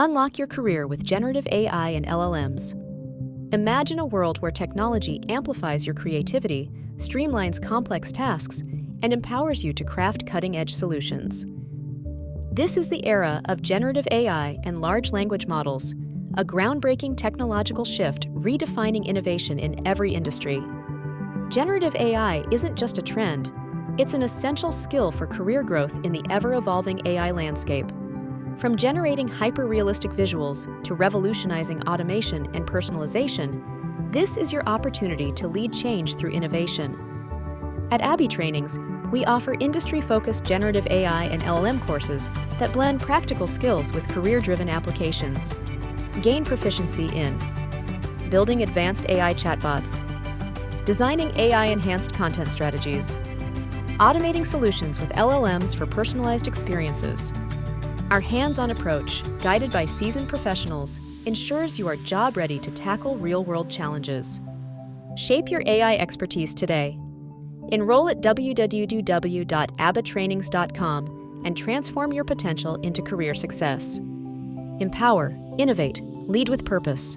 Unlock your career with generative AI and LLMs. Imagine a world where technology amplifies your creativity, streamlines complex tasks, and empowers you to craft cutting-edge solutions. This is the era of generative AI and large language models, a groundbreaking technological shift redefining innovation in every industry. Generative AI isn't just a trend, it's an essential skill for career growth in the ever-evolving AI landscape. From generating hyper-realistic visuals to revolutionizing automation and personalization, this is your opportunity to lead change through innovation. At Abby Trainings, we offer industry-focused generative AI and LLM courses that blend practical skills with career-driven applications. Gain proficiency in building advanced AI chatbots, designing AI-enhanced content strategies, automating solutions with LLMs for personalized experiences. Our hands-on approach, guided by seasoned professionals, ensures you are job-ready to tackle real-world challenges. Shape your AI expertise today. Enroll at www.abbatrainings.com and transform your potential into career success. Empower, innovate, lead with purpose.